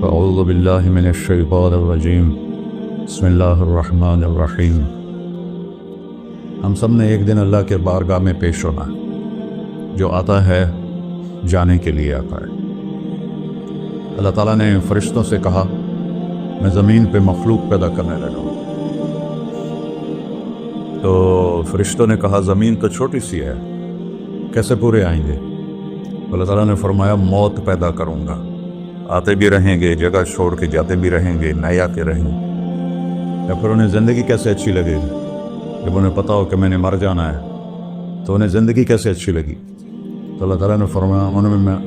اعوذ باللہ من الشیطان الرجیم بسم اللہ الرحمن الرحیم۔ ہم سب نے ایک دن اللہ کے بارگاہ میں پیش ہونا ہے۔ جو آتا ہے جانے کے لیے آتا ہے۔ اللہ تعالیٰ نے فرشتوں سے کہا میں زمین پہ مخلوق پیدا کرنے لگا ہوں۔ تو فرشتوں نے کہا زمین تو چھوٹی سی ہے، کیسے پورے آئیں گے؟ اللہ تعالیٰ نے فرمایا موت پیدا کروں گا، آتے بھی رہیں گے، جگہ چھوڑ کے جاتے بھی رہیں گے، نئے آتے رہیں گے۔ یا پھر انہیں زندگی کیسے اچھی لگے گی؟ جب انہیں پتا ہو کہ میں نے مر جانا ہے تو انہیں زندگی کیسے اچھی لگی؟ تو اللہ تعالیٰ نے فرمایا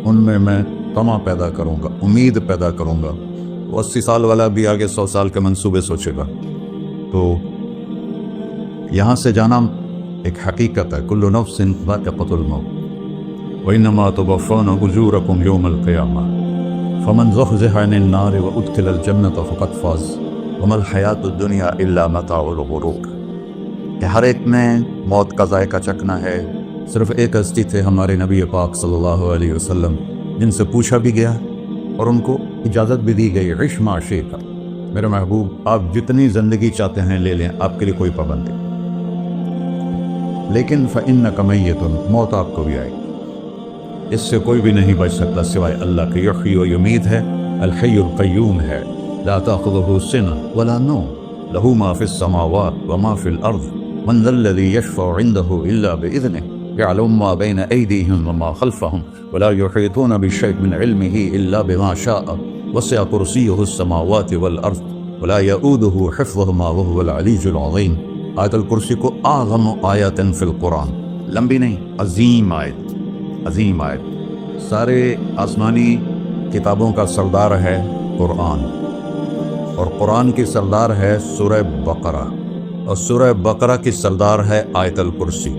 ان میں میں طمع پیدا کروں گا، امید پیدا کروں گا۔ وہ 80 سال والا بھی آگے 100 سال کے منصوبے سوچے گا۔ تو یہاں سے جانا ایک حقیقت ہے، کل نفس ذائقۃ الموت وإنما توفون أجوركم يوم القيامة فمن زحزح عن النار وأدخل الجنة فقد فاز وما الحياة الدنيا إلا متاع الغرور۔ کہ ہر ایک میں موت کا ذائقہ چکھنا ہے۔ صرف ایک ہستی تھے ہمارے نبی پاک صلی اللہ علیہ وسلم، جن سے پوچھا بھی گیا اور ان کو اجازت بھی دی گئی، عش ما شئت، میرے محبوب آپ جتنی زندگی چاہتے ہیں لے لیں، آپ کے لیے کوئی پابندی، لیکن فإنک میت، موت آپ کو بھی آئے گی۔ اس سے کوئی بھی نہیں بچ سکتا سوائے اللہ کے۔ یحیی و یمیت ہے، الحی القیوم ہے، لا تأخذہ سنہ ولا نوم، لہ ما فی السماوات وما فی الارض، من ذا الذی یشفع عنده الا بإذنہ، يعلم ما بين أيديهم وما خلفهم ولا يحيطون بشيء من علمه إلا بما شاء وسع كرسيه السماوات والأرض ولا يؤوده حفظهما وهو العلي العظيم۔ آیت الکرسی کو اعظم آیات فی القرآن، لمبی نہیں، عظیم آیت، عظیم آیت۔ سارے آسمانی کتابوں کا سردار ہے قرآن، اور قرآن کی سردار ہے سورہ بقرہ، اور سورہ بقرہ کی سردار ہے آیت الکرسی۔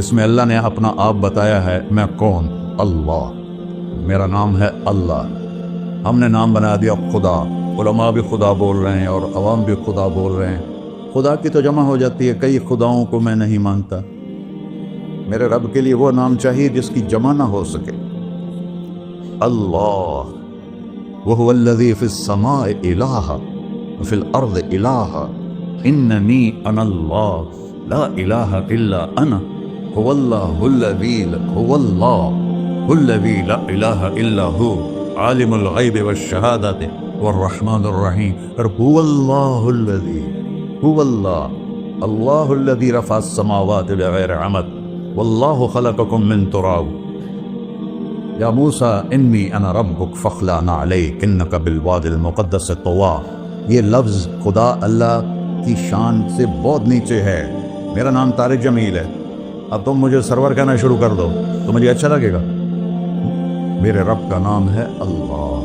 اس میں اللہ نے اپنا آپ بتایا ہے، میں کون؟ اللہ، میرا نام ہے اللہ۔ ہم نے نام بنا دیا خدا، علماء بھی خدا بول رہے ہیں اور عوام بھی خدا بول رہے ہیں۔ خدا کی تو جمع ہو جاتی ہے، کئی خداؤں کو میں نہیں مانتا۔ میرے رب کے لیے وہ نام چاہیے جس کی جمع نہ ہو سکے۔ اللہ، وہو الذی فی السماء الہ وفی الارض الہ، اننی انا اللہ لا الہ الا انا، هو الله الذي لا إله إلا هو عالم الغيب والشهادة والرحمن الرحيم۔ هو الله الذي رفع السماوات بغير عمد والله خلقكم من تراب يا موسى إني أنا ربك فاخلع عليك إنك بالواد المقدس طوى۔ یہ لفظ خدا اللہ کی شان سے بہت نیچے ہے۔ میرا نام طارق جمیل ہے، اب تم مجھے سرور کہنا شروع کر دو تو مجھے اچھا لگے گا؟ میرے رب کا نام ہے اللہ،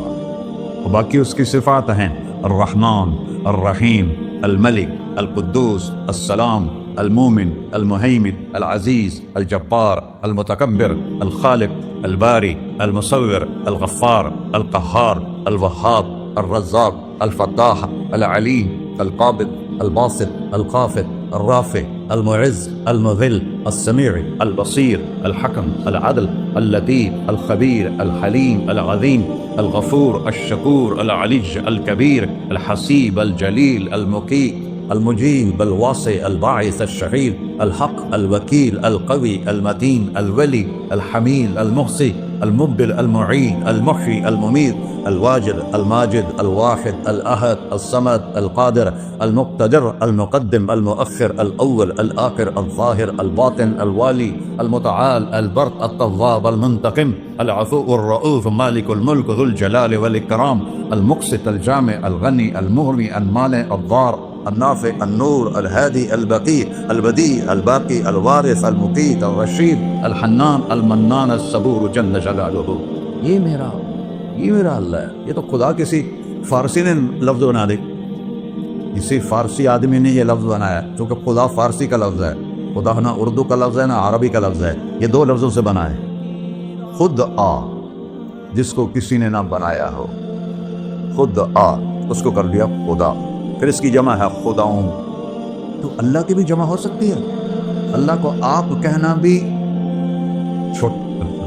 اور باقی اس کی صفات ہیں الرحمن، الرحیم، الملک، القدوس، السلام، المومن، المہیمن، العزیز، الجبار، المتکبر، الخالق، الباری، المصور، الغفار، القہار، الوہاب، الرزاق، الفتاح، العلیم، القابض، الباسط، الخافض، الرافع، المعز، المذل، السميع، البصير، الحكم، العدل، اللطيف، الخبير، الحليم، العظيم، الغفور، الشكور، العلي، الكبير، الحسيب، الجليل، المقيت، المجيب، الواسع، الباعث، الشهيد، الحق، الوكيل، القوي، المتين، الولي، الحميد، المحصي، المبدل، المعين، المحيي، المميت، الواجد، الماجد، الواحد، الأحد، الصمد، القادر، المقتدر، المقدم، المؤخر، الأول، الآخر، الظاهر، الباطن، الوالي، المتعال، البر، التواب، المنتقم، العفو، الرؤوف، مالك الملك، ذو الجلال والإكرام، المقسط، الجامع، الغني، المغني، المانع، الضار، النافع، النور، الهادي، البقي، البديع، الباقي، الوارث، المقيت، الرشيد، الحنان، المنان، الصبور جل جلالہ۔ یہ میرا اللہ ہے۔ یہ تو خدا کسی فارسی نے لفظ بنا دی، کسی فارسی آدمی نے یہ لفظ بنایا، چونکہ خدا فارسی کا لفظ ہے، خدا نہ اردو کا لفظ ہے نہ عربی کا لفظ ہے، یہ دو لفظوں سے بنا ہے۔ خود آ، جس کو کسی نے نہ بنایا ہو، خود آ، اس کو کر دیا خدا، پھر اس کی جمع ہے خداؤں۔ تو اللہ کی بھی جمع ہو سکتی ہے؟ اللہ کو آپ کہنا بھی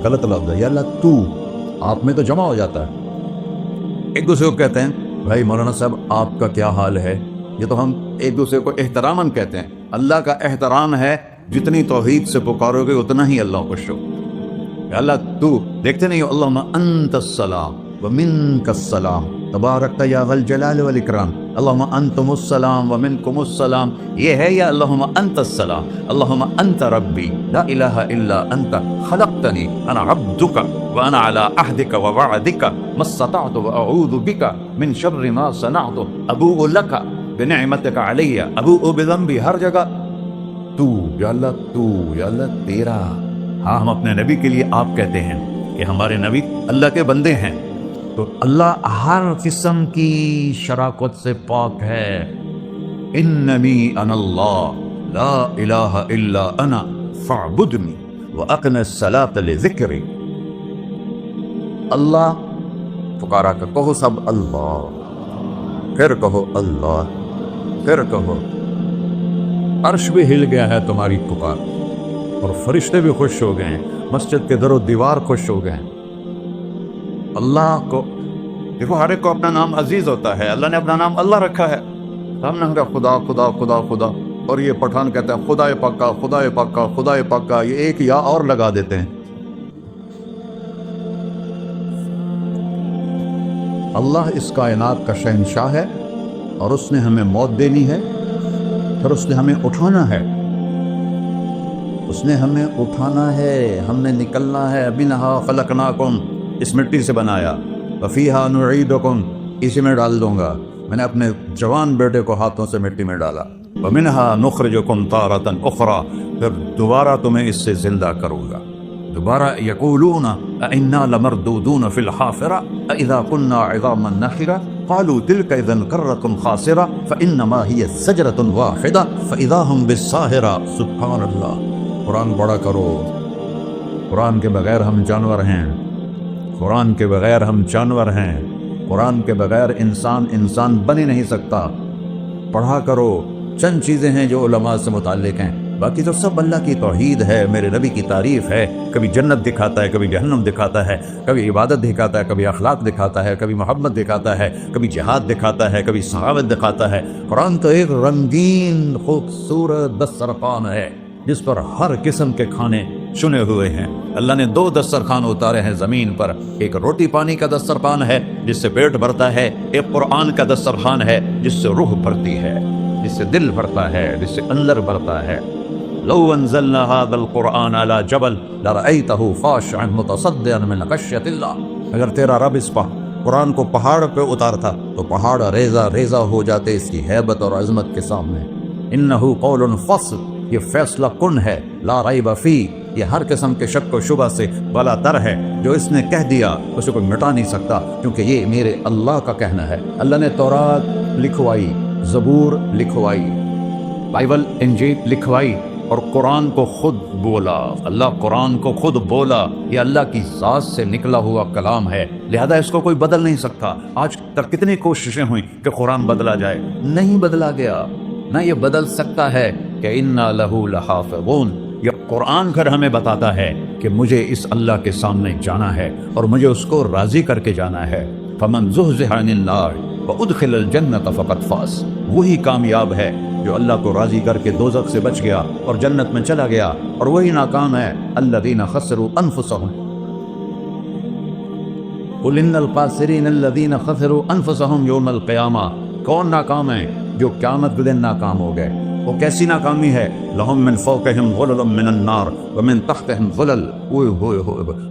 غلط لفظ ہے، یا اللہ تو، آپ میں تو جمع ہو جاتا ہے، ایک دوسرے کو کہتے ہیں بھائی مولانا صاحب آپ کا کیا حال ہے، یہ تو ہم ایک دوسرے کو احتراماً کہتے ہیں. اللہ کا احترام ہے جتنی توحید سے پکارو گے اتنا ہی اللہ خوش ہو. کہ اللہ تو دیکھتے نہیں ہو، اللہم انت السلام ومنک السلام تبارکت یا ذا الجلال والاکرام، اللہم انتم السلام ومنکم السلام. یہ ہے یا اللہم انت السلام، اللہم انت ربی لا الہ الا انت خلقتنی انا عبدک وانا علی عہدک ووعدک ما استطعت واعوذ بک من شر ما صنعت ابوء لک بنعمتک علی ابوء بذنبی. ہر جگہ تو یا اللہ تیرا. ہاں ہم اپنے نبی کے لیے آپ کہتے ہیں کہ ہمارے نبی اللہ کے بندے ہیں، تو اللہ ہر قسم کی شراکت سے پاک ہے. اننی انا اللہ لا الہ الا انا فاعبدنی واقم الصلاۃ لذکری. اللہ پکارا کر کہو سب اللہ، پھر کہو اللہ، پھر کہو. عرش بھی ہل گیا ہے تمہاری پکار، اور فرشتے بھی خوش ہو گئے ہیں، مسجد کے در و دیوار خوش ہو گئے ہیں. اللہ کو دیکھو، ہر ایک کو اپنا نام عزیز ہوتا ہے. اللہ نے اپنا نام اللہ رکھا ہے. ہم نے کہا خدا خدا خدا خدا، اور یہ پٹھان کہتے ہیں خدا پاکا خدا پاکا خدا پاکا، یہ ایک یا اور لگا دیتے ہیں. اللہ اس کائنات کا شہنشاہ ہے، اور اس نے ہمیں موت دینی ہے، پھر اس نے ہمیں اٹھانا ہے. اس نے ہمیں اٹھانا ہے، ہم نے نکلنا ہے. منہا خلقناکم، اس مٹی سے بنایا. وفیہا نعیدکم، اسی میں ڈال دوں گا. میں نے اپنے جوان بیٹے کو ہاتھوں سے مٹی میں ڈالا. ومنہا نخرجکم تارۃ اخری، پھر دوبارہ تمہیں اس سے زندہ کروں گا. دوبارہ یقولون انا لمردودون فی الحافرہ اذا کنا عظاما نخرہ قالوا تلک اذا کرۃ خاسرہ فانما ہی زجرۃ واحدہ فاذا ہم بالساہرہ. سبحان اللہ. قرآن پڑھا کرو. قرآن کے بغیر ہم جانور ہیں، قرآن کے بغیر ہم جانور ہیں، قرآن کے بغیر انسان بن ہی نہیں سکتا. پڑھا کرو. چند چیزیں ہیں جو علماء سے متعلق ہیں، باقی تو سب اللہ کی توحید ہے، میرے نبی کی تعریف ہے. کبھی جنت دکھاتا ہے، کبھی جہنم دکھاتا ہے، کبھی عبادت دکھاتا ہے، کبھی اخلاق دکھاتا ہے، کبھی محبت دکھاتا ہے، کبھی جہاد دکھاتا ہے، کبھی صحابت دکھاتا ہے. قرآن تو ایک رنگین خوبصورت دسترخوان ہے جس پر ہر قسم کے کھانے چنے ہوئے ہیں. اللہ نے 2 دسترخوان اتارے ہیں زمین پر. ایک روٹی پانی کا دسترخوان ہے جس سے پیٹ بھرتا ہے، ایک قرآن کا دسترخوان ہے جس سے روح بھرتی ہے، جس سے دل بھرتا ہے، جس سے اندر بھرتا ہے. لو انزلنا هذا القرآن على جبل لرأيته خاشعا متصدعا من خشية الله. اگر تیرا رب اس قرآن کو پہاڑ پہ اتارتا تو پہاڑ ریزہ ریزہ ہو جاتے اس کی ہیبت اور عظمت کے سامنے. انه قول فصل، یہ فیصلہ کن ہے. لا ریب فی، یہ ہر قسم کے شک و شبہ سے بالا تر ہے. جو اس نے کہہ دیا اسے کوئی مٹا نہیں سکتا، کیونکہ یہ میرے اللہ کا کہنا ہے. اللہ نے تورات لکھوائی، زبور لکھوائی، بائبل انجیل لکھوائی، اور قرآن کو خود بولا. اللہ قرآن کو خود بولا. یہ اللہ کی ذات سے نکلا ہوا کلام ہے، لہذا اس کو کوئی بدل نہیں سکتا. آج تک کتنی کوششیں ہوئیں کہ قرآن بدلا جائے، نہیں بدلا گیا. نہ یہ بدل سکتا ہے کہ انا لہو لحافظون. یہ قرآن گھر ہمیں بتاتا ہے کہ مجھے اس اللہ کے سامنے جانا ہے اور مجھے اس کو راضی کر کے جانا ہے. فمن زحزح عن النار وادخل الجنۃ فقد فاز. وہی کامیاب ہے جو اللہ کو راضی کر کے دوزخ سے بچ گیا اور جنت میں چلا گیا، اور وہی ناکام ہے الذین خسروا انفسهم. قل ان الخاسرین الذین خسروا انفسهم یوم القیامہ. کون ناکام ہے؟ جو قیامت کے دن ناکام ہو گئے. وہ کیسی ناکامی ہے؟ لہم من فوقہم ظلل من النار ومن تحتہم ظلل.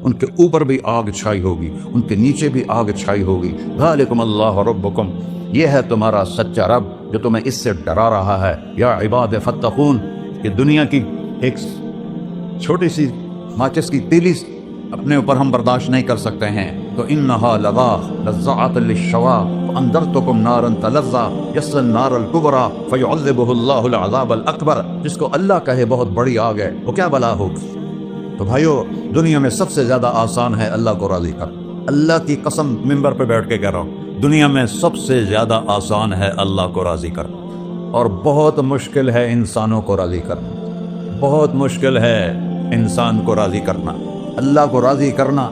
ان کے اوپر بھی آگ چھائی ہوگی، ان کے نیچے بھی آگ چھائی ہوگی. ذالکم اللہ ربکم، یہ ہے تمہارا سچا رب جو تمہیں اس سے ڈرا رہا ہے. یا عباد فتقون، کہ دنیا کی ایک چھوٹی سی ماچس کی تیلی اپنے اوپر ہم برداشت نہیں کر سکتے ہیں، تو انہا لظا لزعۃ للشوا فانذرتکم نارا تلظا یصلی النار الکبری فیعذبہ اللہ العذاب الاکبر. جس کو اللہ کہے بہت بڑی آگ ہے، وہ کیا بلا ہوگی. تو بھائیو، دنیا میں سب سے زیادہ آسان ہے اللہ کو راضی کر. اللہ کی قسم منبر پہ بیٹھ کے کہہ رہا ہوں، دنیا میں سب سے زیادہ آسان ہے اللہ کو راضی کرنا، اور بہت مشکل ہے انسانوں کو راضی کرنا. بہت مشکل ہے انسان کو راضی کرنا. اللہ کو راضی کرنا.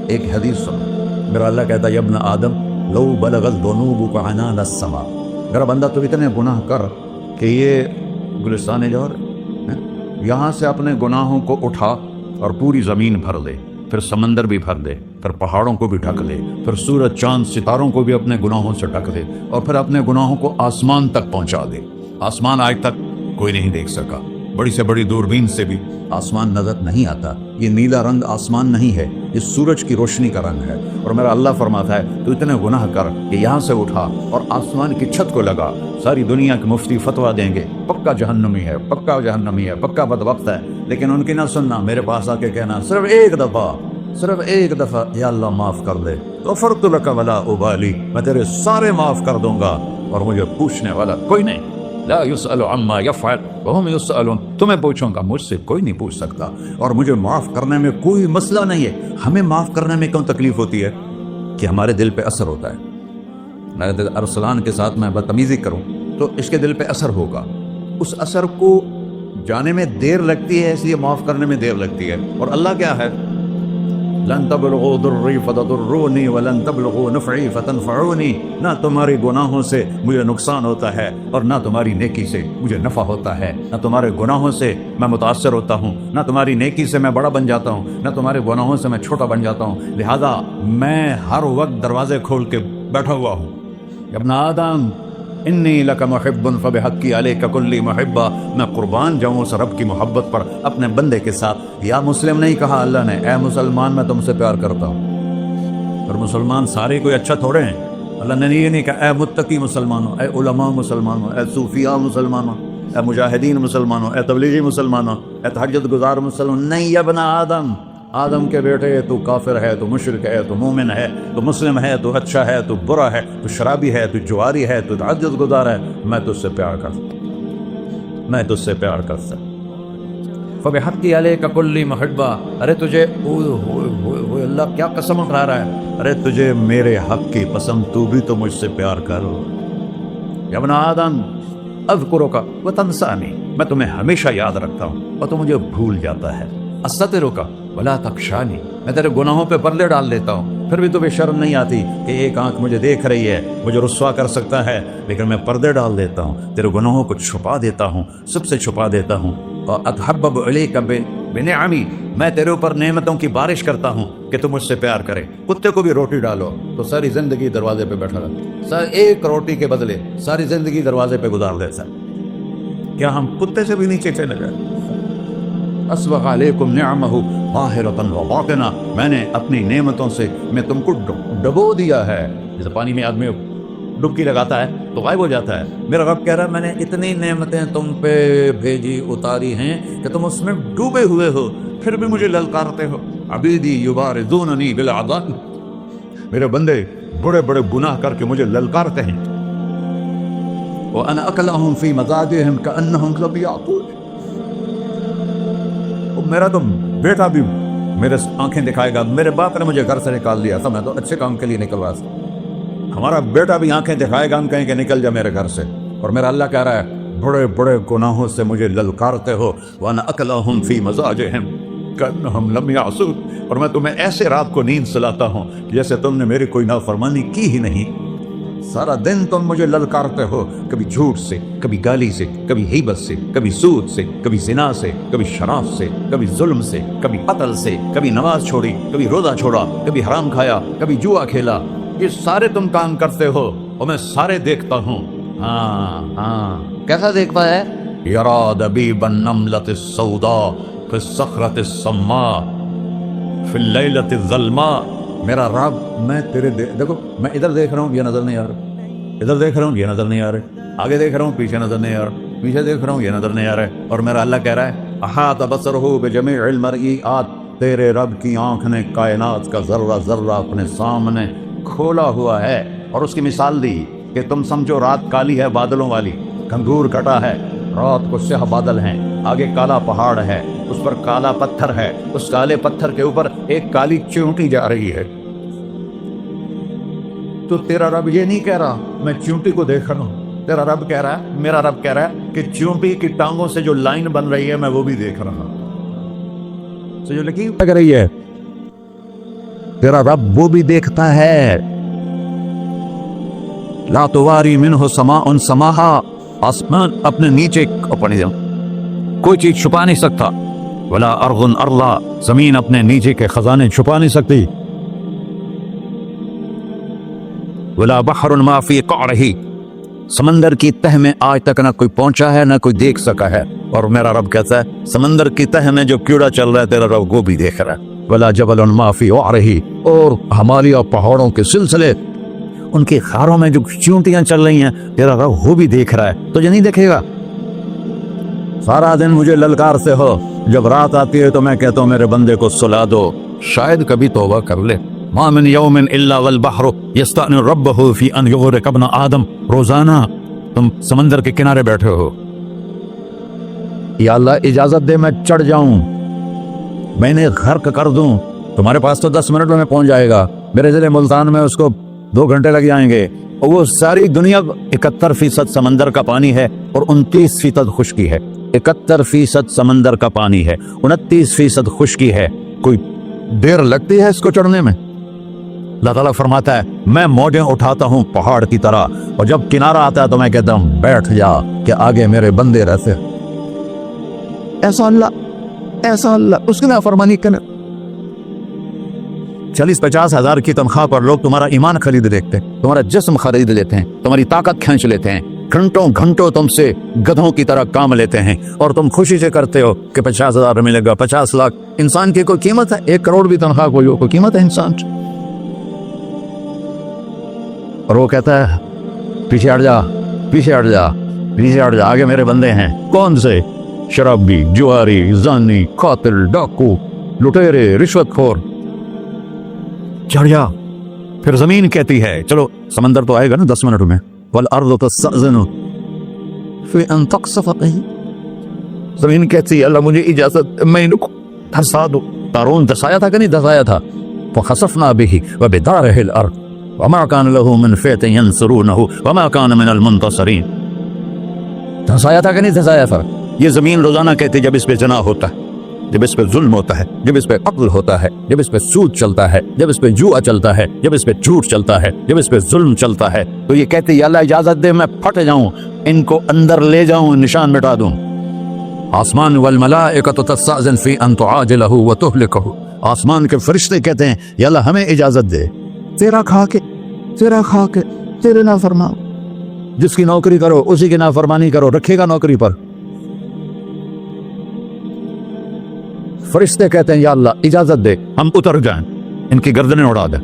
ایک حدیث سنو، میرا اللہ کہتا ہے ابن آدم لو بلغ الذنوب عنان السماء، میرا بندہ تو اتنے گناہ کر کہ یہ گلستان جوہر یہاں سے اپنے گناہوں کو اٹھا اور پوری زمین بھر دے، پھر سمندر بھی بھر دے، پھر پہاڑوں کو بھی ڈھک دے، پھر سورج چاند ستاروں کو بھی اپنے گناہوں سے ڈھک دے، اور پھر اپنے گناہوں کو آسمان تک پہنچا دے۔ آسمان آج تک کوئی نہیں دیکھ سکا، بڑی سے بڑی دوربین سے بھی آسمان نظر نہیں آتا۔ یہ نیلا رنگ آسمان نہیں ہے، یہ سورج کی روشنی کا رنگ ہے۔ اور میرا اللہ فرماتا ہے تو اتنے گناہ کر کہ یہاں سے اٹھا اور آسمان کی چھت کو لگا، ساری دنیا کے مفتی فتویٰ دیں گے پکا جہنمی ہے، پکا جہنمی ہے، پکا بدبخت ہے، لیکن ان کی نہ سننا، میرے پاس آ کے کہنا صرف ایک دفعہ یا اللہ معاف کر دے، غفرت لک ولا ابالی، میں تیرے سارے معاف کر دوں گا اور مجھے پوچھنے والا کوئی نہیں۔ لا يسأل عما يفعل وهم يسألون، تمہیں پوچھوں گا، مجھ سے کوئی نہیں پوچھ سکتا، اور مجھے معاف کرنے میں کوئی مسئلہ نہیں ہے۔ ہمیں معاف کرنے میں کیوں تکلیف ہوتی ہے؟ کہ ہمارے دل پہ اثر ہوتا ہے۔ میں ارسلان کے ساتھ میں بدتمیزی کروں تو اس کے دل پہ اثر ہوگا، اس اثر کو جانے میں دیر لگتی ہے، اس لیے معاف کرنے میں دیر لگتی ہے۔ اور اللہ کیا ہے؟ لن تبلغوا ضری فتضرونی ولن تبلغوا نفعی فتنفعونی، نہ تمہاری گناہوں سے مجھے نقصان ہوتا ہے اور نہ تمہاری نیکی سے مجھے نفع ہوتا ہے۔ نہ تمہارے گناہوں سے میں متاثر ہوتا ہوں، نہ تمہاری نیکی سے میں بڑا بن جاتا ہوں، نہ تمہارے گناہوں سے میں چھوٹا بن جاتا ہوں، لہذا میں ہر وقت دروازے کھول کے بیٹھا ہوا ہوں۔ ابن آدم انی لک محب فبحقی علیک کلی محبہ، میں قربان جاؤں اس رب کی محبت پر اپنے بندے کے ساتھ۔ یا مسلم نہیں کہا اللہ نے، اے مسلمان میں تم سے پیار کرتا ہوں۔ اور مسلمان سارے کوئی اچھا تھوڑے ہیں، اللہ نے یہ نہیں کہا اے متقی مسلمانوں، اے علماء مسلمانوں، اے صوفیاء مسلمانوں، اے مجاہدین مسلمانوں، اے تبلیغی مسلمانوں، اے تہجد گزار مسلمان، نہیں یا ابن آدم، آدم کے بیٹے، تو کافر ہے، تو مشرک ہے، تو مومن ہے، تو مسلم ہے، تو اچھا ہے، تو برا ہے، تو شرابی ہے، تو جواری ہے، تو تہجد گزار ہے، میں تجھ سے پیار کرتا ہوں۔ فبحقی علیک کلی محبہ، ارے تجھے اللہ کیا قسم اٹھا رہا ہے، ارے تجھے میرے حق کی قسم، تو بھی تو مجھ سے پیار کر۔ یا ابن آدم اذکرک وتنسانی، میں تمہیں ہمیشہ یاد رکھتا ہوں اور تو مجھے بھول جاتا ہے۔ استترک ولا تخشانی، میں تیرے گناہوں پہ پردے ڈال دیتا ہوں، پھر بھی تمہیں شرم نہیں آتی کہ ایک آنکھ مجھے دیکھ رہی ہے، مجھے رسوا کر سکتا ہے، لیکن میں پردے ڈال دیتا ہوں، تیرے گناہوں کو چھپا دیتا ہوں، سب سے چھپا دیتا ہوں۔ اور اتحبب الیک بنعمی، میں تیرے اوپر نعمتوں کی بارش کرتا ہوں کہ تم مجھ سے پیار کرے۔ کتے کو بھی روٹی ڈالو تو ساری زندگی دروازے پہ بیٹھا رہتا، ایک روٹی کے بدلے ساری زندگی دروازے پہ گزار دیتا۔ کیا ہم کتے سے بھی نیچے چلے گئے؟ اسبغ علیکم نعمہ ظاہرۃ و باطنہ، میں نے اپنی نعمتوں سے میں تم کو ڈبو دیا ہے۔ جیسے پانی میں آدمی ڈبکی لگاتا ہے تو غائب ہو جاتا ہے، میرا رب کہہ رہا ہے میں نے اتنی نعمتیں تم پہ بھیجی اتاری ہیں کہ تم اس میں ڈوبے ہوئے ہو، پھر بھی مجھے للکارتے ہو۔ عبیدی یبارزوننی بالعذاب، میرے بندے بڑے بڑے گناہ کر کے مجھے للکارتے ہیں۔ وَأَنَا أَكْلَهُمْ فِي مَضَاجِعِهِمْ كَأَنَّهُمْ ظِلٌّ يَعْقُوبُ، میرا تو بیٹا بھی میرے آنکھیں دکھائے گا، میرے باپ نے مجھے گھر سے نکال دیا تھا، میں تو اچھے کام کے لیے نکل رہا تھا، ہمارا بیٹا بھی آنکھیں دکھائے گا، ہم کہیں کہ نکل جا میرے گھر سے۔ اور میرا اللہ کہہ رہا ہے بڑے بڑے گناہوں سے مجھے للکارتے ہو۔ وَأَنَا أَكْلَهُمْ فِي مَضَاجِعِهِمْ كَأَنَّهُمْ لَمْ يَعْصُونِ، اور میں تمہیں ایسے رات کو نیند سلاتا ہوں جیسے تم نے میری کوئی نافرمانی کی ہی نہیں۔ سارا دن تم مجھے للکارتے ہو، کبھی جھوٹ سے، کبھی گالی سے، کبھی غیبت سے، کبھی سود سے، کبھی زنا سے، کبھی شراب سے، کبھی ظلم سے، کبھی قتل سے، کبھی نماز چھوڑی، کبھی روزہ چھوڑا، کبھی حرام کھایا، کبھی جوا کھیلا۔ یہ سارے تم کام کرتے ہو اور میں سارے دیکھتا ہوں۔ ہاں کیسا دیکھتا ہے؟ یرا دبیب النملۃ السوداء فی الصخرۃ الصماء فی اللیلۃ الظلماء، میرا رب میں تیرے دیکھو، میں ادھر دیکھ رہا ہوں یہ نظر نہیں آ رہا، ادھر دیکھ رہا ہوں یہ نظر نہیں آ رہا، آگے دیکھ رہا ہوں پیچھے نظر نہیں آ رہا، پیچھے دیکھ رہا ہوں یہ نظر نہیں آ رہا ہے، اور میرا اللہ کہہ رہا ہے احاط بصرہ بجمیع المرئیات، تیرے رب کی آنکھ نے کائنات کا ذرہ ذرہ اپنے سامنے کھولا ہوا ہے۔ اور اس کی مثال دی کہ تم سمجھو رات کالی ہے بادلوں والی، گھنگور کٹا ہے، رات کو سیاہ بادل ہیں، آگے کالا پہاڑ ہے، اس پر کالا پتھر ہے، اس کالے پتھر کے اوپر ایک کالی چیونٹی جا رہی ہے۔ تو تیرا رب یہ نہیں کہہ رہا میں چیونٹی کو دیکھ رہا ہوں، تیرا رب کہہ رہا ہے، میرا رب کہہ رہا ہے کہ چیونٹی کی ٹانگوں سے جو لائن بن رہی ہے میں وہ بھی دیکھ رہا ہوں، جو لکیر لگ رہی ہے تیرا رب وہ بھی دیکھتا ہے. لا تواری منہ سماء سماہا، آسمان اپنے نیچے کوئی چیز چھپا نہیں سکتا. ولا ارض ارضا، زمین اپنے نیچے کے خزانے چھپا نہیں سکتی. ولا بحر ما فی قعرہ، سمندر کی تہ میں آج تک نہ کوئی پہنچا ہے نہ کوئی دیکھ سکا ہے، اور میرا رب کہتا ہے سمندر کی تہ میں جو کیڑا چل رہا ہے تیرا رب وہ بھی دیکھ رہا ہے. ولا جبل ما فی وعرہ، اور ہمالیہ پہاڑوں کے سلسلے، ان کی خاروں میں جو چونٹیاں چل رہی ہیں تیرا رب وہ بھی دیکھ رہا ہے. تجھے نہیں دیکھے گا؟ سارا دن مجھے للکارتے ہو، جب رات آتی ہے تو میں کہتا ہوں میرے بندے کو سلا دو، شاید کبھی توبہ کر لے. ما من یوم الا والبحر یستأذن ربہ فی ان یغرق ابن آدم. روزانہ تم سمندر کے کنارے بیٹھے ہو، یا اللہ اجازت دے میں چڑھ جاؤں، میں نے غرق کر دوں. تمہارے پاس تو 10 منٹ میں پہنچ جائے گا، میرے ضلع ملتان میں اس کو 2 گھنٹے لگ جائیں گے. اور وہ ساری دنیا 71% سمندر کا پانی ہے اور 29% خشکی ہے. 71% سمندر کا پانی ہے، 29% خشکی ہے. کوئی دیر لگتی ہے اس کو چڑھنے میں؟ اللہ تعالیٰ فرماتا ہے میں موجیں اٹھاتا ہوں پہاڑ کی طرح، اور جب کنارہ آتا ہے تو میں کہتا ہوں بیٹھ جا کہ آگے میرے بندے رہتے. ایسا اللہ اس کی نافرمانی کرنے. 40-50 ہزار کی تنخواہ پر لوگ تمہارا ایمان خرید لیتے ہیں، تمہارا جسم خرید لیتے ہیں، تمہاری طاقت کھینچ لیتے ہیں، گھنٹوں تم سے گدھوں کی طرح کام لیتے ہیں، اور تم خوشی سے کرتے ہو کہ 50,000 ملے گا، 50 لاکھ. انسان کی کوئی قیمت ہے؟ 1 کروڑ بھی تنخواہ کوئی قیمت ہے انسان؟ اور وہ کہتا ہے پیچھے ہٹ جا، آگے میرے بندے ہیں. کون سے؟ شرابی، جواری، زانی، قاتل، ڈاکو، لٹیرے، رشوت خور. چڑھ جا. پھر زمین کہتی ہے چلو سمندر تو آئے گا نا 10 منٹ میں. والارض تستأذن فی ان تقصف بہ، زمین کہتی ہے اللہ مجھے اجازت میں ان کو دھسا دو. قارون دھسایا تھا کہ نہیں دھسایا تھا؟ فخسفنا بہ وبدارہ الارض وما كان له من فئة ينصرونه وما كان من المنتصرين. دھسایا تھا کہ نہیں دھسایا تھا؟ یہ زمین روزانہ کہتی جب اس پہ جناح ہوتا ہے، جب اس پہ ظلم ہوتا ہے، جب اس پہ قتل ہوتا ہے، جب اس پہ سود چلتا ہے، جب اس پہ جوا چلتا ہے، جب اس پہ جھوٹ چلتا ہے، جب اس پہ ظلم چلتا ہے، تو یہ کہتے یا اللہ اجازت دے میں پھٹ جاؤں، ان کو اندر لے جاؤں، نشان مٹا دوں. آسمان والملائکۃ تستأذن فی ان تعاجلہ وتہلکہ، آسمان کے فرشتے کہتے ہیں یا اللہ ہمیں اجازت دے تیرا کھا کے تیرے نافرمان. جس کی نوکری کرو اسی کی نافرمانی کرو، رکھے گا نوکری پر. فرشتے کہتے ہیں یا اللہ اجازت دے ہم اتر جائیں، ان کی گردنیں اڑا دیں.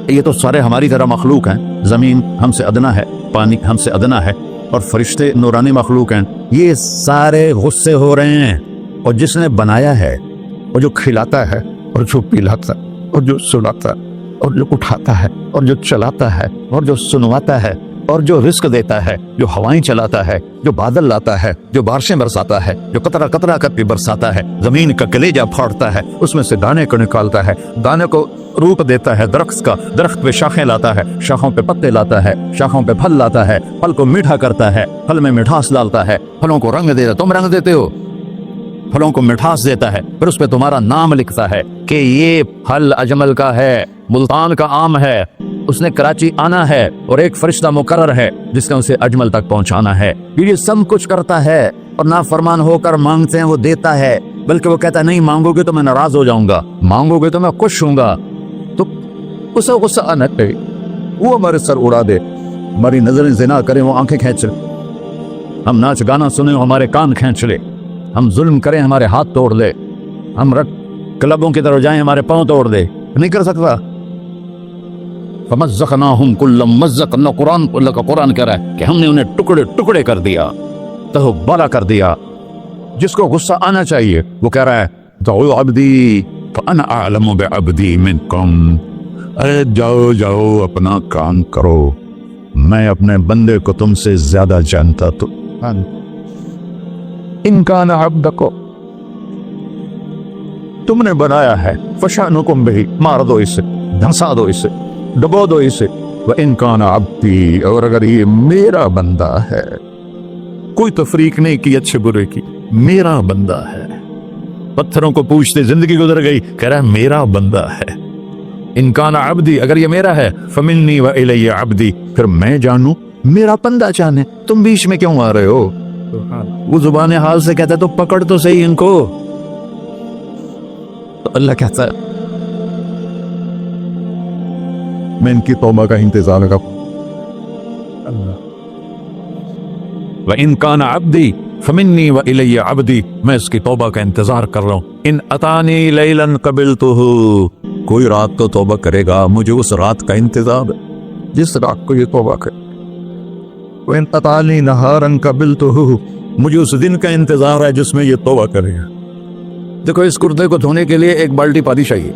یہ تو سارے ہماری طرح مخلوق ہیں، زمین ہم سے ادنا ہے، پانی ہم سے ادنا ہے، اور فرشتے نورانی مخلوق ہیں. یہ سارے غصے ہو رہے ہیں، اور جس نے بنایا ہے، اور جو کھلاتا ہے، اور جو پلاتا ہے، اور جو سلاتا ہے، اور جو اٹھاتا ہے، اور جو چلاتا ہے، اور جو سنواتا ہے، اور جو رزق دیتا ہے، جو ہوائیں چلاتا ہے، جو بادل لاتا ہے، جو بارشیں برساتا ہے، جو قطرہ قطرہ کر کے برساتا ہے، زمین کا کلیجہ پھاڑتا ہے، اس میں سے دانے کو نکالتا ہے، دانے کو روپ دیتا ہے درخت کا، درخت پہ شاخیں لاتا ہے، شاخوں پہ پتے لاتا ہے، شاخوں پہ پھل لاتا ہے، پھل کو میٹھا کرتا ہے، پھل میں مٹھاس ڈالتا ہے، پھلوں کو رنگ دیتا ہے. تم رنگ دیتے ہو، پھلوں کو مٹھاس دیتا ہے، پھر اس پہ تمہارا نام لکھتا ہے کہ یہ پھل اجمل کا ہے، ملتان کا آم ہے، اس نے کراچی آنا ہے، اور ایک فرشتہ مقرر ہے جس نے اسے اجمل تک پہنچانا ہے. یہ سب کچھ کرتا ہے، اور نافرمان ہو کر مانگتے ہیں وہ دیتا ہے، بلکہ وہ کہتا ہے نہیں مانگو گے تو میں ناراض ہو جاؤں گا، مانگو گے تو میں خوش ہوں گا. تو اسے غصہ آنا پہ وہ ہمارے سر اڑا دے، ہماری نظریں زنا کریں وہ آنکھیں کھینچ لے، ہم ناچ گانا سنیں ہمارے کان کھینچ لے، ہم ظلم کریں ہمارے ہاتھ توڑ لے، ہم کلبوں کی طرف جائیں ہمارے پاؤں توڑ دے. نہیں کر سکتا. فمزقناہم کل ممزق، اللہ کا قرآن کہہ رہا ہے کہ ہم نے انہیں ٹکڑے ٹکڑے کر دیا، تہو بالا کر دیا. جس کو غصہ آنا چاہیے وہ کہہ رہا ہے دعو عبدی فانا اعلم بعبدی منکم، ارے جاؤ اپنا کام کرو، میں اپنے بندے کو تم سے زیادہ جانتا. تو ان کان عبدکو، تم نے بنایا ہے، فشانکم بہی، مار دو اسے، دھنسا دو اسے، ڈبو دو اسے. وَإِن كَانَ عَبْدِي، اور اگر یہ میرا بندہ ہے، کوئی تفریق نہیں کی اچھے برے کی، میرا بندہ ہے، پتھروں کو پوچھتے زندگی گزر گئی، کہہ رہا ہے میرا بندہ ہے، ان کان عبدی، اگر یہ میرا ہے، فمنی و الی عبدی، پھر میں جانوں میرا بندہ جانے، تم بیچ میں کیوں آ رہے ہو؟ وہ زبان حال سے کہتا ہے تو پکڑ تو صحیح ان کو. تو اللہ کہتا ہے میں ان کی توبہ کا انتظار کروں. وَإِن كَانَ عَبْدِي فَمِنِّي وَإِلَيَّ عَبْدِي، میں اس کی توبہ کا انتظار کر رہا ہوں. ان اتانی لیلاً قبلتہ، کوئی رات تو توبہ کرے گا، مجھے اس رات کا انتظار ہے جس رات کو یہ توبہ کرے. وَإِن اتانی نہاراً قبلتہ، مجھے اس دن کا انتظار ہے جس میں یہ توبہ کرے گا. دیکھو اس کرتے کو دھونے کے لیے ایک بالٹی پانی چاہیے،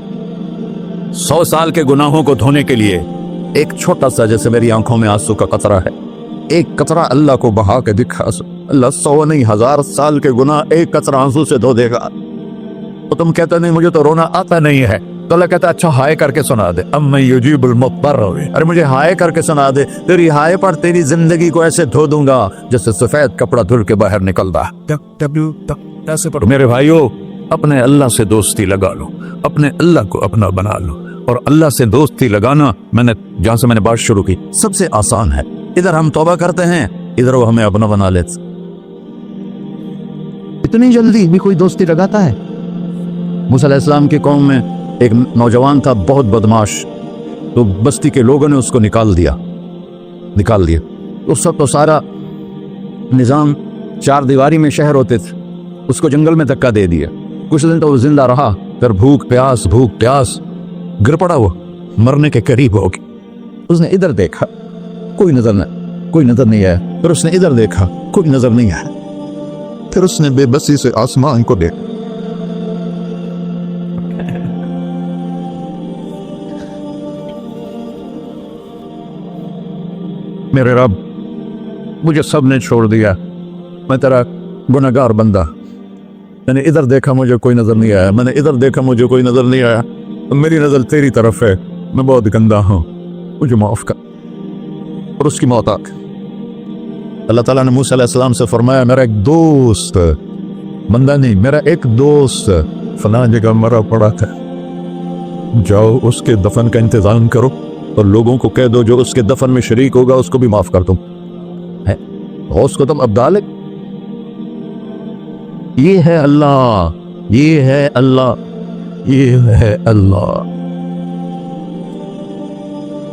100 سال کے گناہوں کو دھونے کے لیے ایک چھوٹا سا، جیسے میری آنکھوں میں آنسو کا قطرہ ہے، ایک قطرہ اللہ کو بہا کے دکھا، اللہ 100 نہیں 1000 سال کے گناہ ایک قطرہ آنسو سے دھو دے گا. تو تم کہتے نہیں مجھے تو رونا آتا نہیں ہے، تو اللہ کہتا اچھا ہائے کر کے سنا دے، اما یجیب المضطر، ارے مجھے ہائے کر کے سنا دے، تیری ہائے پر تیری زندگی کو ایسے دھو دوں گا جیسے سفید کپڑا دھل کے باہر نکلتا. میرے بھائیو، اپنے اللہ سے دوستی لگا لو، اپنے اللہ کو اپنا بنا لو. اور اللہ سے دوستی لگانا، جہاں سے میں نے بات شروع کی، سب سے آسان ہے. ادھر ہم توبہ کرتے ہیں، ادھر وہ ہمیں اپنا بنا لیتے. اتنی جلدی بھی کوئی دوستی لگاتا ہے؟ موسیٰ علیہ السلام کی قوم میں ایک نوجوان تھا بہت بدماش، تو بستی کے لوگوں نے اس کو نکال دیا. اس وقت تو سارا نظام 4 دیواری میں شہر ہوتے تھے، اس کو جنگل میں دھکا دے دیا. کچھ دن تو وہ زندہ رہا، پھر بھوک پیاس گر پڑا، وہ مرنے کے قریب ہو گیا. اس نے ادھر دیکھا، کوئی نظر نہیں آیا. پھر اس نے ادھر دیکھا، کوئی نظر نہیں آیا. پھر اس نے بے بسی سے آسمان کو دیکھا. میرے رب، مجھے سب نے چھوڑ دیا، میں تیرا گنہگار بندہ. میں نے ادھر دیکھا مجھے کوئی نظر نہیں آیا، میں نے ادھر دیکھا مجھے کوئی نظر نہیں آیا. میری نظر تیری طرف ہے، میں بہت گندا ہوں، مجھے معاف کر. اور اس کی موت آ گئی. اللہ تعالیٰ نے موسیٰ علیہ السلام سے فرمایا میرا ایک دوست، بندہ نہیں، میرا ایک دوست فلاں جگہ مرا پڑا تھا، جاؤ اس کے دفن کا انتظام کرو اور لوگوں کو کہہ دو جو اس کے دفن میں شریک ہوگا اس کو بھی معاف کر دوں. غوث کو تم ابدال. یہ ہے اللہ، یہ ہے اللہ، یہ ہے اللہ.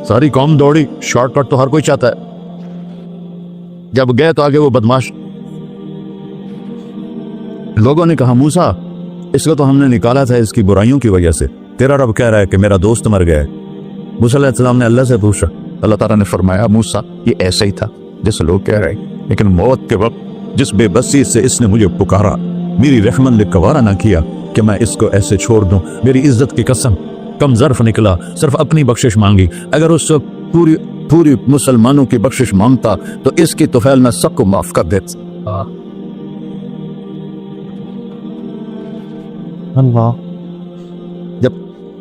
ساری قوم دوڑی، شارٹ کٹ تو ہر کوئی چاہتا ہے. جب گئے تو آگے وہ بدماش. لوگوں نے کہا موسیٰ اس کو تو ہم نے نکالا تھا اس کی برائیوں کی وجہ سے، تیرا رب کہہ رہا ہے کہ میرا دوست مر گیا ہے. موسیٰ علیہ السلام نے اللہ سے پوچھا، اللہ تعالیٰ نے فرمایا موسیٰ یہ ایسا ہی تھا جیسے لوگ کہہ رہے ہیں، لیکن موت کے وقت جس بے بسی سے اس نے مجھے پکارا، میری رحمت نے گوارا نہ کیا کہ میں اس کو ایسے چھوڑ دوں. میری عزت کی قسم، کم ظرف نکلا، صرف اپنی بخشش مانگی. اگر اس سے پوری مسلمانوں کی بخشش مانگتا تو اس کی طفیل میں سب کو معاف کر دیتا. اللہ جب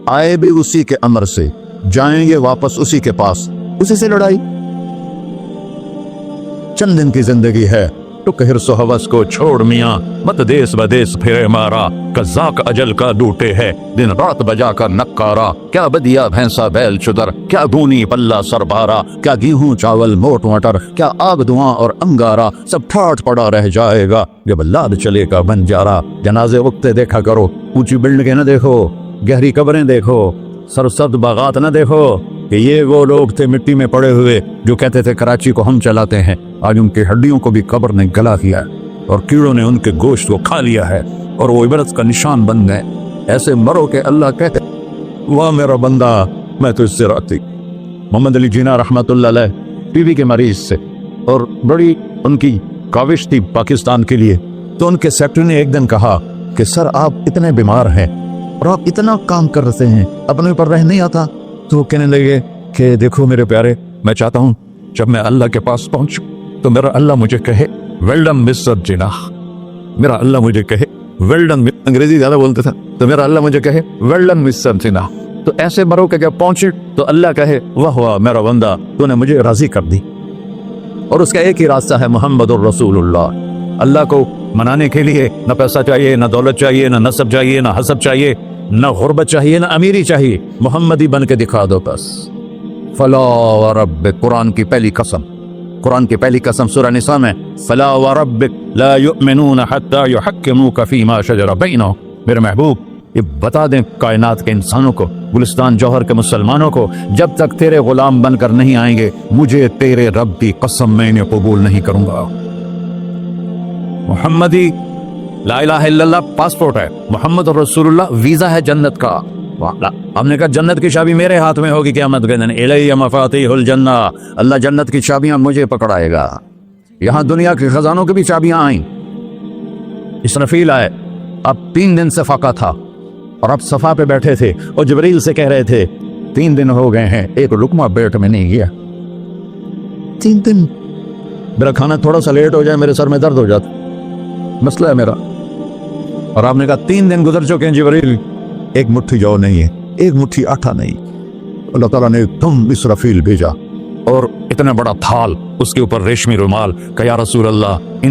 آئے بھی اسی کے امر سے، جائیں گے واپس اسی کے پاس، اسی سے لڑائی. چند دن کی زندگی ہے، ٹک ہرس و ہوس کو چھوڑ میاں، مت دیس بدیس پھرے مارا، قزاق اجل کا ڈوٹے ہے، دن رات بجا کر نکارا. کیا بدیا بھینسا بیل چدر، کیا گونی پلہ سر بارا، کیا گیہوں چاول موٹ مٹر، کیا آگ دھواں اور انگارا، سب ٹھاٹ پڑا رہ جائے گا جب لاد چلے گا بنجارا. جنازے وقتے دیکھا کرو، اونچی بلڈنگیں نہ دیکھو، گہری قبریں دیکھو، سرسبز باغات نہ دیکھو کہ یہ وہ لوگ تھے مٹی میں پڑے ہوئے جو کہتے تھے کراچی کو ہم چلاتے ہیں. آج ان کی ہڈیوں کو بھی قبر نے گلا دیا ہے اور کیڑوں نے ان کے گوشت کو کھا لیا ہے اور وہ عبرت کا نشان بن گئے. ایسے مرو کہ اللہ کہتے واہ میرا بندہ میں تو اس سے راضی. محمد علی جناح رحمۃ اللہ علیہ ٹی وی کے مریض سے، اور بڑی ان کی کاوش تھی پاکستان کے لیے. تو ان کے سیکٹری نے ایک دن کہا کہ سر آپ اتنے بیمار ہیں اور آپ اتنا کام کر رہے ہیں، اپنے اوپر رہ نہیں آتا؟ تو وہ کہنے لگے کہ دیکھو میرے پیارے، میں چاہتا ہوں جب میں اللہ کے پاس پہنچوں تو میرا اللہ مجھے کہے ویل ڈن مسٹر جناح. میرا اللہ مجھے کہے ویل ڈن، انگریزی زیادہ بولتے تھا، تو میرا اللہ مجھے کہے ویل ڈن مسٹر جناح. تو ایسے مرو کہ جب پہنچے تو اللہ کہے واہ واہ میرا بندہ تو نے مجھے راضی کر دی. اور اس کا ایک ہی راستہ ہے محمد الرسول اللہ. اللہ کو منانے کے لیے نہ پیسہ چاہیے، نہ دولت چاہیے، نہ نسب چاہیے، نہ حسب چاہیے، نہ غربت چاہیے، نہ امیری چاہیے، محمدی بن کے دکھا دو بس۔ فلا وربک، قرآن کی پہلی قسم، قرآن کی پہلی قسم سورہ نساء میں، فلا وربک لا یؤمنون حتی یحکموک فیما شجر بینہم، میرے محبوب یہ بتا دیں کائنات کے انسانوں کو، گلستان جوہر کے مسلمانوں کو، جب تک تیرے غلام بن کر نہیں آئیں گے مجھے تیرے رب کی قسم میں انہیں قبول نہیں کروں گا۔ محمدی لا الہ الا اللہ پاسپورٹ ہے، محمد رسول اللہ ویزا ہے جنت کا۔ ہم نے کہا جنت کی چابی میرے ہاتھ میں ہوگی قیامت کے دن، الی مفاتیح الجنہ، اللہ جنت کی چابیاں مجھے پکڑائے گا۔ یہاں دنیا کے خزانوں کی بھی چابیاں آئیں، اسرافیل آئے، اب 3 دن سے فاقہ تھا اور اب صفا پہ بیٹھے تھے اور جبریل سے کہہ رہے تھے 3 دن ہو گئے ہیں ایک لقمہ پیٹ میں نہیں گیا، 3 دن میرا کھانا تھوڑا سا لیٹ ہو جائے میرے سر میں درد ہو جاتا، مسئلہ ہے میرا۔ اور آپ نے کہا 3 دن گزر چکے ہیں جبریل، ایک مٹھی جو نہیں ہے، ایک مٹھی آٹا نہیں۔ اللہ تعالیٰ نے تم اسرافیل بھیجا اور اتنا بڑا تھال، اس کے اوپر ریشمی رومال، کہ یا رسول اللہ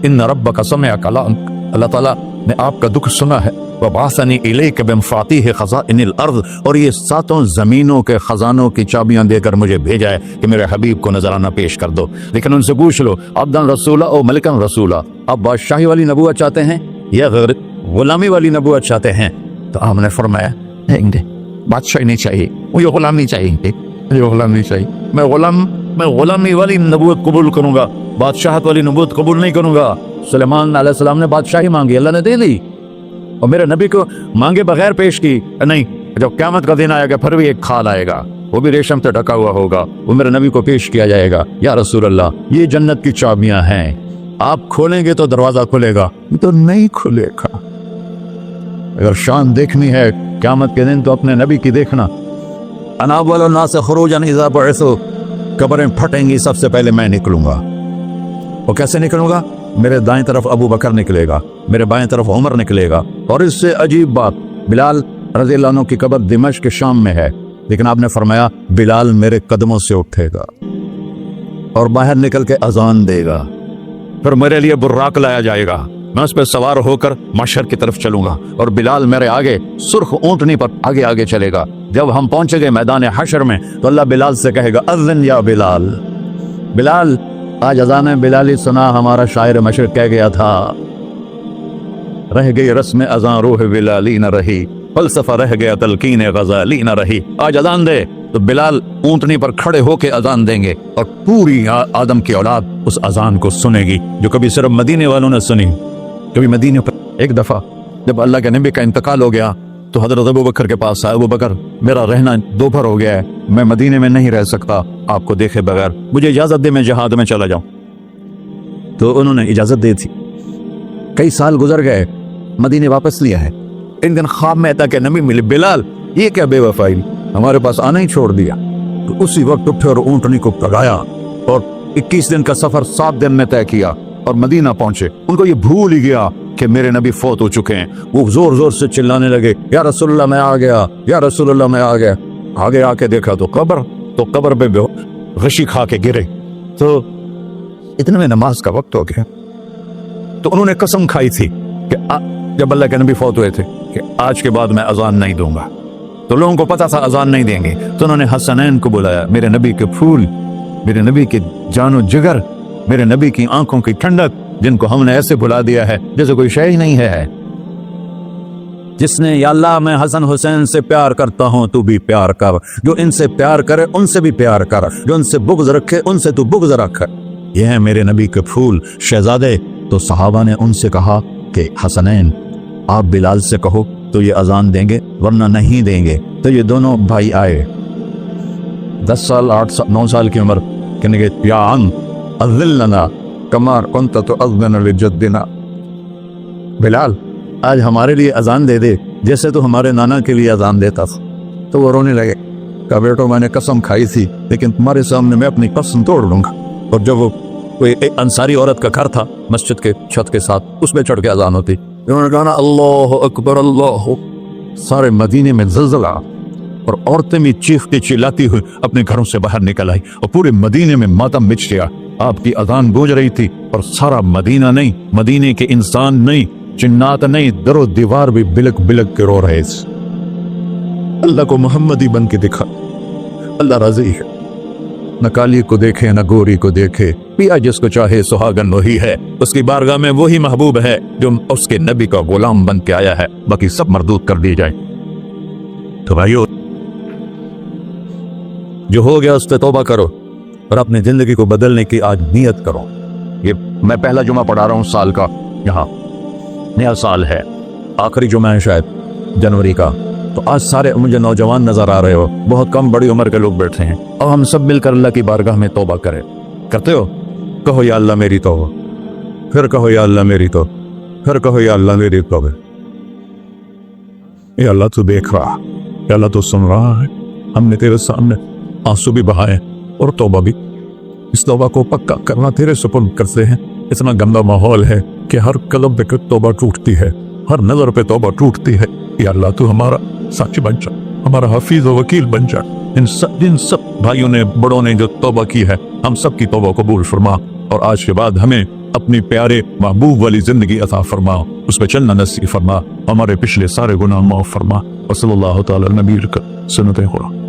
ان ربک سمع کلامک، اللہ تعالیٰ نے آپ کا دکھ سنا ہے، وبعثنی الیک بمفاتیح خزائن الارض، اور یہ 7 زمینوں کے خزانوں کی چابیاں دے کر مجھے بھیجا ہے کہ میرے حبیب کو نذرانہ پیش کر دو۔ لیکن ان سے پوچھ لو عبدن رسولہ او ملکن رسولہ، آپ بادشاہی والی نبوت چاہتے ہیں یا غلامی والی نبوت چاہتے ہیں؟ تو آپ نے فرمایا بادشاہی نہیں چاہیے، مجھے غلام نہیں چاہیے، مجھے غلام نہیں چاہیے، میں غلامی والی نبوت قبول کروں گا، بادشاہت والی نبوت قبول نہیں کروں گا۔ سلیمان علیہ السلام نے بادشاہی مانگی، اللہ نے دے دی، اور میرے نبی کو مانگے بغیر پیش کی نہیں، جب قیامت کا دن آئے گا پھر بھی ایک کھال آئے گا، وہ بھی ریشم سے ڈھکا ہوا ہوگا، وہ میرے نبی کو پیش کیا جائے گا، یا رسول اللہ یہ جنت کی چابیاں ہیں، آپ کھولیں گے تو دروازہ کھلے گا، تو نہیں کھلے گا۔ اگر شان دیکھنی ہے قیامت کے دن تو اپنے نبی کی دیکھنا۔ انا اول الناس خروجا اذا بعثوا، قبریں پھٹیں گی سب سے پہلے میں نکلوں گا، اور کیسے نکلوں گا؟ میرے دائیں طرف ابو بکر نکلے گا، میرے بائیں طرف عمر نکلے گا، اور اس سے عجیب بات، بلال رضی اللہ عنہ کی قبر دمشق کے شام میں ہے، لیکن آپ نے فرمایا بلال میرے قدموں سے اٹھے گا اور باہر نکل کے اذان دے گا، پھر میرے لیے براق لایا جائے گا، میں اس پہ سوار ہو کر محشر کی طرف چلوں گا، اور بلال میرے آگے سرخ اونٹنی پر آگے آگے چلے گا۔ جب ہم پہنچے گئے میدان حشر میں تو اللہ بلال سے کہے گا اذن یا بلال، بلال آج اذان بلالی سنا، ہمارا شاعر مشرق کہہ گیا تھا، رہ گئی رسم اذان روح بلالی نہ رہی، فلسفہ رہ گیا تلقین غزالی نہ رہی۔ آج اذان دے تو بلال اونٹنی پر کھڑے ہو کے اذان دیں گے، اور پوری آدم کی اولاد اس اذان کو سنے گی، جو کبھی صرف مدینے والوں نے سنی، کبھی مدینے پر۔ ایک دفعہ جب اللہ کے نبی کا انتقال ہو گیا تو حضرت ابو بکر کے پاس آیا، ابو بکر میرا رہنا دوپہر ہو گیا ہے، میں مدینے میں نہیں رہ سکتا آپ کو دیکھے بغیر، مجھے اجازت دے میں جہاد میں چلا جاؤں۔ تو انہوں نے اجازت دی تھی۔ کئی سال گزر گئے، مدینے واپس لیا ہے، ایک دن خواب میں تھا کہ نبی ملے، بلال یہ کیا بے وفائی، ہمارے پاس آنا ہی چھوڑ دیا۔ تو اسی وقت اٹھے اور اونٹنی کو پگایا اور 21 دن کا سفر 7 دن میں طے کیا اور مدینہ پہنچے۔ ان کو یہ بھول ہی گیا کہ میرے نبی فوت ہو چکے ہیں، وہ زور زور سے چلانے لگے یا رسول اللہ میں آ گیا، یا رسول اللہ میں آ گیا۔ آگے آ کے دیکھا تو قبر پہ غشی کھا کے گرے، تو اتنے میں نماز کا وقت ہو گیا۔ تو انہوں نے قسم کھائی تھی کہ جب اللہ کے نبی فوت ہوئے تھے کہ آج کے بعد میں اذان نہیں دوں گا، تو لوگوں کو پتا تھا اذان نہیں دیں گے، تو انہوں نے حسنین کو بلایا، میرے نبی کے پھول، میرے نبی کے جان و جگر، میرے نبی کی آنکھوں کی ٹھنڈک، جن کو ہم نے ایسے بلا دیا ہے جیسے کوئی شے ہی نہیں ہے۔ جس نے یا اللہ میں حسن حسین سے پیار کرتا ہوں تو بھی پیار کر، جو ان سے پیار کرے ان سے بھی پیار کر، جو ان سے بغض رکھے ان سے تو بغض رکھ، یہ ہیں میرے نبی کے پھول شہزادے۔ تو صحابہ نے ان سے کہا کہ حسنین آپ بلال سے کہو تو یہ اذان دیں گے، ورنہ نہیں دیں گے۔ تو یہ دونوں بھائی آئے، 10 سال 8 سال 9 سال کی عمر، کہنے گے یا عم اذن لنا کما کنت تؤذن لجدنا، بلال آج ہمارے لیے اذان دے دے جیسے تو ہمارے نانا کے لیے اذان دیتا تھا۔ تو وہ رونے لگے، کہا بیٹو میں نے قسم کھائی تھی لیکن تمہارے سامنے میں اپنی قسم توڑ لوں گا۔ اور جب وہ کوئی ایک انصاری عورت کا گھر تھا مسجد کے چھت کے ساتھ، اس پہ چڑھ کے اذان ہوتی، انہوں نے کہا نا اللہ اکبر اللہ، سارے مدینے میں زلزلہ، اور عورتیں بھی چیختی چلاتی ہوئی اپنے گھروں سے باہر نکل آئی، اور پورے مدینے میں ماتم مچ گیا۔ آپ کی اذان گونج رہی تھی اور سارا مدینہ نہیں، مدینے کے انسان نہیں، جنات نہیں، در و دیوار بھی بلک بلک کے رو رہے تھے۔ اللہ کو محمدی بن کے دکھا، اللہ راضی ہے۔ نہ کالی کو دیکھے نہ گوری کو دیکھے، پیا جس کو چاہے سہاگن وہی ہے، اس کی بارگاہ میں وہی محبوب ہے جو اس کے نبی کا غلام بن کے آیا ہے، باقی سب مردود کر دی جائے۔ تو بھائیو، جو ہو گیا اس پہ توبہ کرو اور اپنی زندگی کو بدلنے کی آج نیت کرو۔ یہ میں پہلا جمعہ پڑھا رہا ہوں سال کا، یہاں نیا سال ہے، آخری جمعہ ہے شاید جنوری کا، تو آج سارے مجھے نوجوان نظر آ رہے ہو، بہت کم بڑی عمر کے لوگ بیٹھے ہیں، اور ہم سب مل کر اللہ کی بارگاہ میں توبہ کریں۔ کرتے ہو؟ کہو یا اللہ میری توبہ، پھر کہو یا اللہ میری توبہ، پھر کہو یا اللہ میری توبہ۔ اے اللہ تو دیکھ رہا، اے اللہ تو سن رہا ہے، ہم نے تیرے سامنے آنسو بھی بہائے اور توبہ بھی، اس توبہ کو پکا کرنا تیرے سپرد کرتے ہیں۔ اتنا گندا ماحول ہے کہ ہر قلب پہ توبہ ٹوٹتی ہے، ہر نظر پہ توبہ ٹوٹتی ہے۔ یا اللہ تو ہمارا سچ بن جا، ہمارا حفیظ و وکیل بن جا۔ ان سب بھائیوں نے، بڑوں نے جو توبہ کی ہے، ہم سب کی توبہ قبول فرما، اور آج کے بعد ہمیں اپنی پیارے محبوب والی زندگی عطا فرما، اس پہ چلنا نصیب فرما، ہمارے پچھلے سارے گناہ معاف فرما۔ وصلی اللہ تعالی علی نبی سنت خدا۔